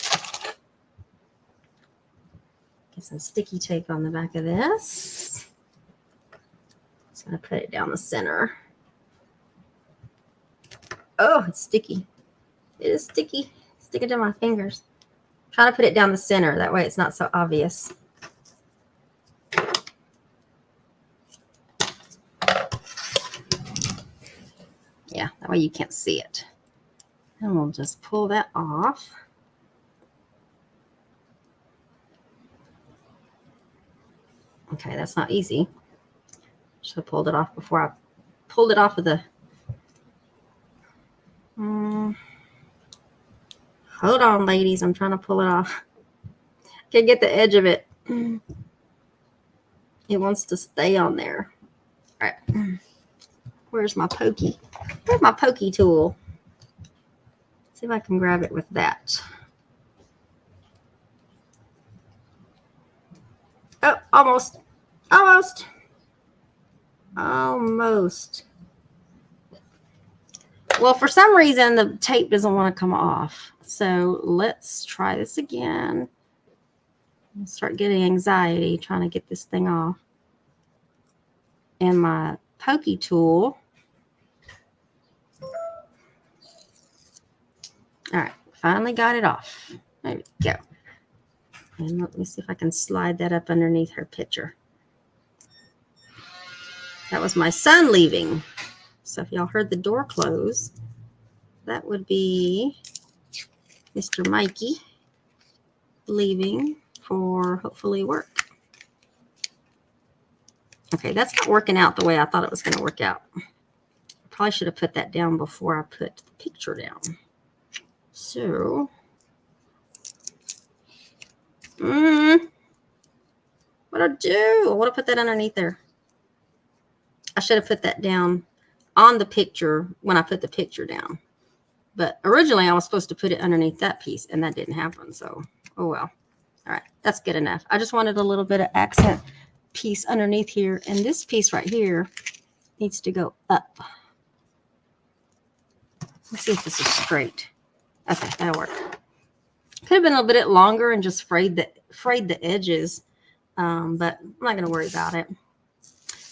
Get some sticky tape on the back of this. Just gonna put it down the center. Oh, it's sticky. It is sticky. Stick it to my fingers. Try to put it down the center. That way it's not so obvious. Yeah, that way you can't see it. And we'll just pull that off. Okay, that's not easy. Should have pulled it off before I pulled it off of the... Hold on, ladies. I'm trying to pull it off. Can't get the edge of it. It wants to stay on there. All right. Where's my pokey? Where's my pokey tool? See if I can grab it with that. Oh, almost. Almost. Almost. Well, for some reason, the tape doesn't want to come off. So let's try this again. I'll start getting anxiety trying to get this thing off. And my pokey tool. All right, finally got it off. There we go. And let me see if I can slide that up underneath her picture. That was my son leaving. So if y'all heard the door close, that would be Mr. Mikey leaving for hopefully work. Okay, that's not working out the way I thought it was going to work out. Probably should have put that down before I put the picture down. So, what'd I do? I want to put that underneath there. I should have put that down on the picture when I put the picture down. But originally I was supposed to put it underneath that piece, and that didn't happen. So, oh well. All right, that's good enough. I just wanted a little bit of accent piece underneath here, and this piece right here needs to go up. Let's see if this is straight. Okay, that'll work. Could have been a little bit longer and just frayed the edges, but I'm not going to worry about it.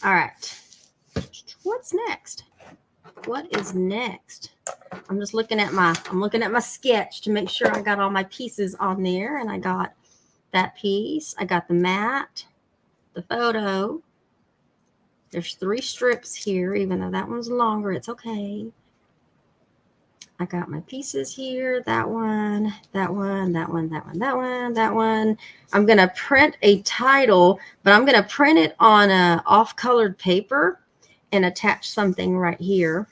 All right, what's next? What is next? I'm just looking at my sketch to make sure I got all my pieces on there, and I got that piece. I got the mat, the photo. There's 3 strips here, even though that one's longer. It's okay. I got my pieces here. That one, that one, that one, that one, that one, that one. I'm going to print a title, but I'm going to print it on a off-colored paper and attach something right here.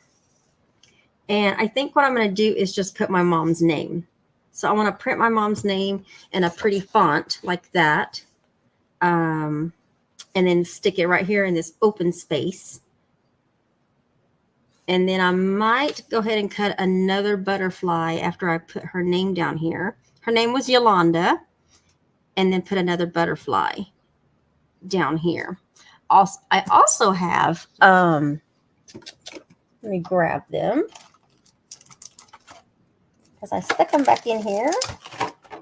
And I think what I'm going to do is just put my mom's name. So I want to print my mom's name in a pretty font like that. And then stick it right here in this open space. And then I might go ahead and cut another butterfly after I put her name down here. Her name was Yolanda. And then put another butterfly down here. Also, I also have, let me grab them. Because I stuck them back in here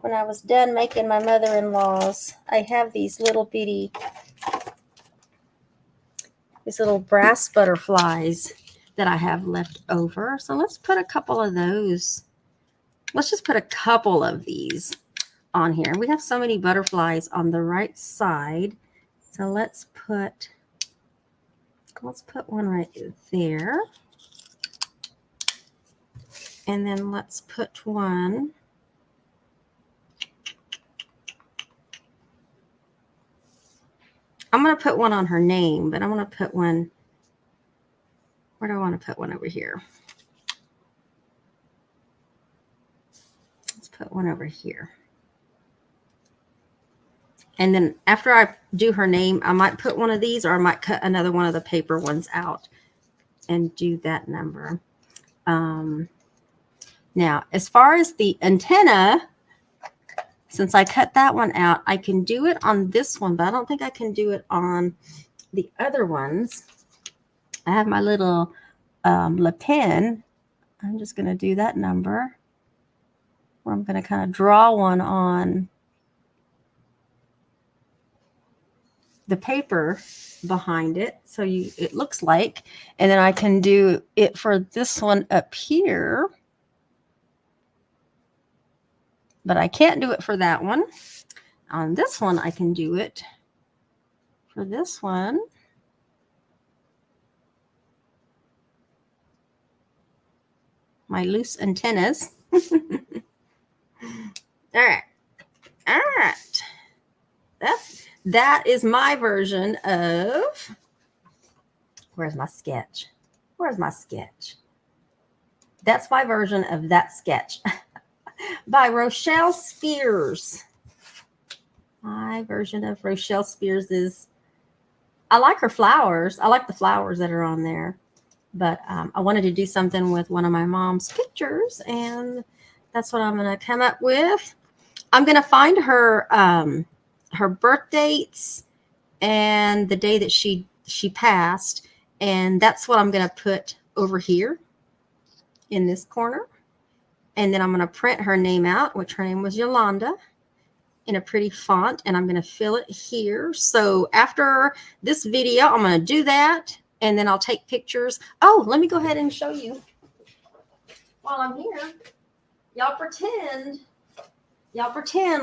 when I was done making my mother-in-law's. I have these little bitty, these little brass butterflies that I have left over. So let's put a couple of those. Let's just put a couple of these on here. We have so many butterflies on the right side. So let's put one right there. And then let's put one. I'm going to put one on her name, but I'm going to put one. Where do I want to put one over here? Let's put one over here. And then after I do her name, I might put one of these, or I might cut another one of the paper ones out and do that number. Now, as far as the antenna, since I cut that one out, I can do it on this one, but I don't think I can do it on the other ones. I have my little Le Pen. I'm just going to do that number, where I'm going to kind of draw one on the paper behind it, so it looks like, and then I can do it for this one up here, but I can't do it for that one. On this one, I can do it for this one. My loose antennas. All right. That is my version of, where's my sketch? Where's my sketch? That's my version of that sketch by Rochelle Spears. My version of Rochelle Spears is, I like her flowers. I like the flowers that are on there. But I wanted to do something with one of my mom's pictures, and that's what I'm going to come up with. I'm going to find her her birth dates and the day that she passed, and that's what I'm going to put over here in this corner. And then I'm going to print her name out, which her name was Yolanda, in a pretty font, and I'm going to fill it here. So after this video, I'm going to do that, and then I'll take pictures. Oh, let me go ahead and show you while I'm here. Y'all pretend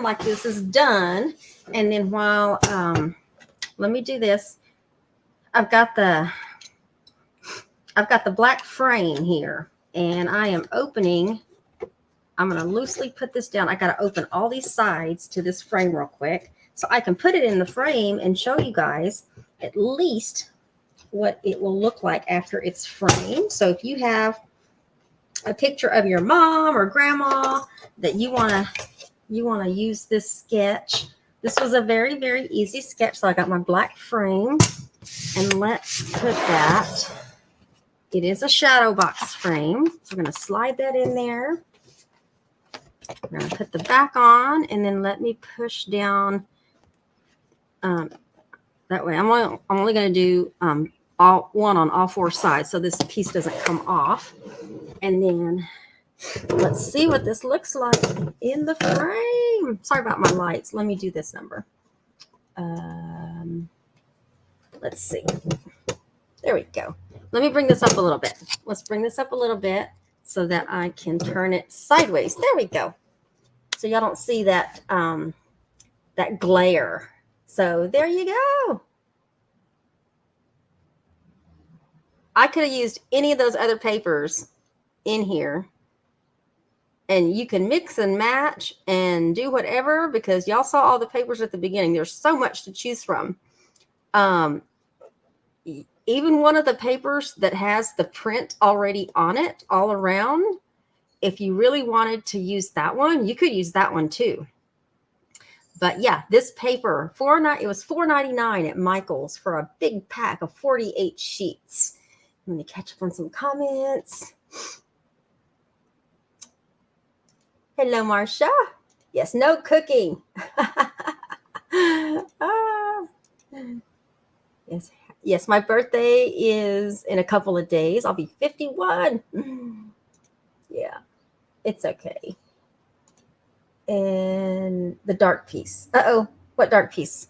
like this is done. And then while, let me do this. I've got the black frame here, and I am opening. I'm going to loosely put this down. I got to open all these sides to this frame real quick so I can put it in the frame and show you guys at least what it will look like after it's framed. So if you have a picture of your mom or grandma that you want to use this sketch. This was a very, very easy sketch. So I got my black frame, and let's put that. It is a Shadowbox frame. So we're going to slide that in there. We're going to put the back on, and then let me push down. That way, I'm only going to do one on all four sides, so this piece doesn't come off. And then let's see what this looks like in the frame. Sorry about my lights. Let me do this number. Let's see. There we go. Let me bring this up a little bit. Let's bring this up a little bit so that I can turn it sideways. There we go. So y'all don't see that that glare. So there you go. I could have used any of those other papers in here, and you can mix and match and do whatever, because y'all saw all the papers at the beginning. There's so much to choose from. Even one of the papers that has the print already on it all around, if you really wanted to use that one, you could use that one too. But yeah, this paper, it was $4.99 at Michael's for a big pack of 48 sheets. I'm going to catch up on some comments. Hello, Marcia. Yes, no cooking. Yes, my birthday is in a couple of days. I'll be 51. Yeah, it's okay. And the dark piece. Uh-oh, what dark piece?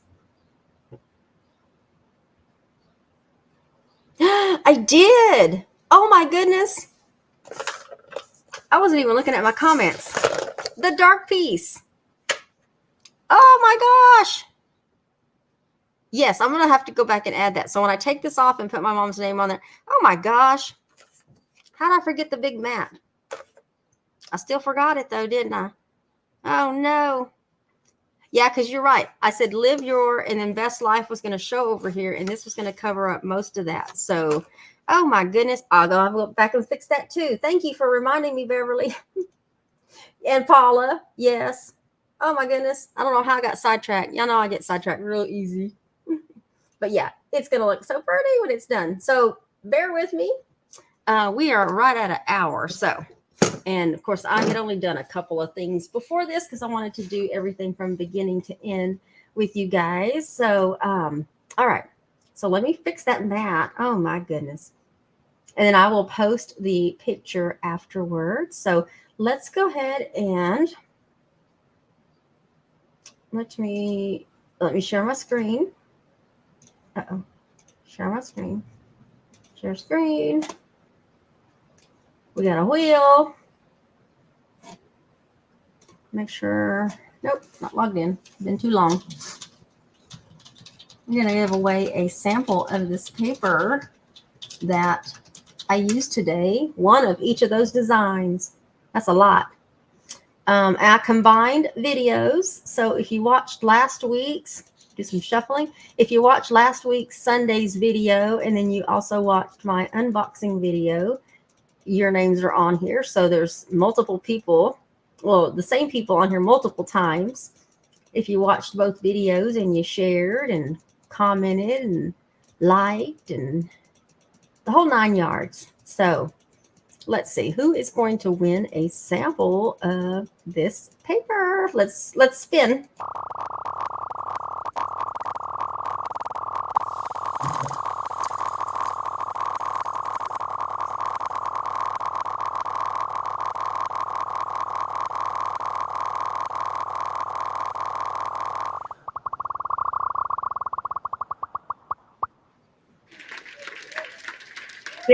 I did. Oh my goodness. I wasn't even looking at my comments. The dark piece. Oh my gosh. Yes, I'm going to have to go back and add that. So when I take this off and put my mom's name on there, oh my gosh. How did I forget the big mat? I still forgot it though, didn't I? Oh no. Yeah, because you're right. I said live your and then best life was going to show over here, and this was going to cover up most of that. So, oh my goodness. I'll go back and fix that too. Thank you for reminding me, Beverly. And Paula. Yes. Oh my goodness. I don't know how I got sidetracked. Y'all know I get sidetracked real easy. But yeah, it's going to look so pretty when it's done. So bear with me. We are right at an hour. So, and of course, I had only done a couple of things before this because I wanted to do everything from beginning to end with you guys. So, all right. So let me fix that mat. Oh my goodness. And then I will post the picture afterwards. So let's go ahead and let me share my screen. Uh-oh. Share my screen. Share screen. We got a wheel. Make sure. Nope, not logged in. Been too long. I'm going to give away a sample of this paper that I used today. One of each of those designs. That's a lot. I combined videos. So if you watched last week's, do some shuffling. If you watched last week's Sunday's video, and then you also watched my unboxing video, your names are on here. So there's multiple people. Well, the same people on here multiple times. If you watched both videos and you shared and commented and liked and the whole 9 yards. So let's see who is going to win a sample of this paper. Let's spin.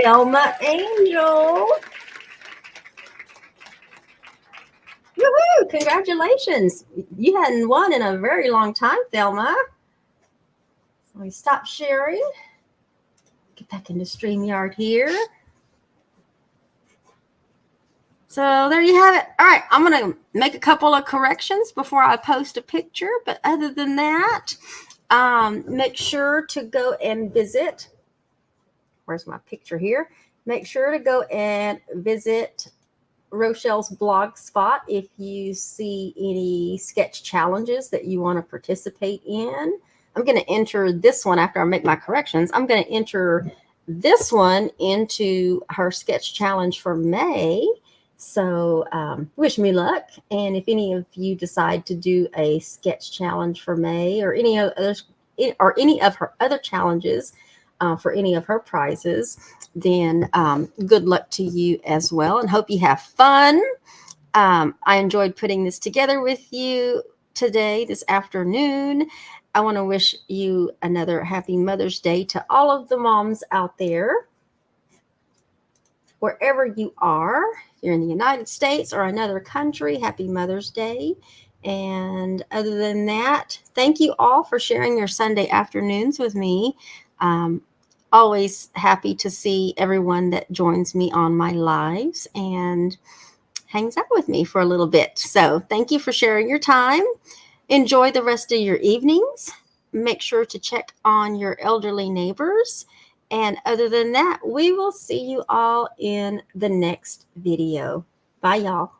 Thelma Angel. Woohoo! Congratulations. You hadn't won in a very long time, Thelma. Let me stop sharing. Get back into StreamYard here. So there you have it. All right, I'm going to make a couple of corrections before I post a picture. But other than that, make sure to go and visit. Where's my picture here? Make sure to go and visit Rochelle's blog spot if you see any sketch challenges that you want to participate in. I'm going to enter this one after I make my corrections. I'm going to enter this one into her sketch challenge for May. So wish me luck. And if any of you decide to do a sketch challenge for May or any of her other challenges, for any of her prizes, then good luck to you as well, and hope you have fun. I enjoyed putting this together with you today, this afternoon. I want to wish you another happy Mother's Day to all of the moms out there, wherever you are. If you're in the United States or another country, happy Mother's Day. And other than that, thank you all for sharing your Sunday afternoons with me. Always happy to see everyone that joins me on my lives. And hangs out with me for a little bit. So thank you for sharing your time. Enjoy the rest of your evenings. Make sure to check on your elderly neighbors. And other than that, we will see you all in the next video. Bye, y'all.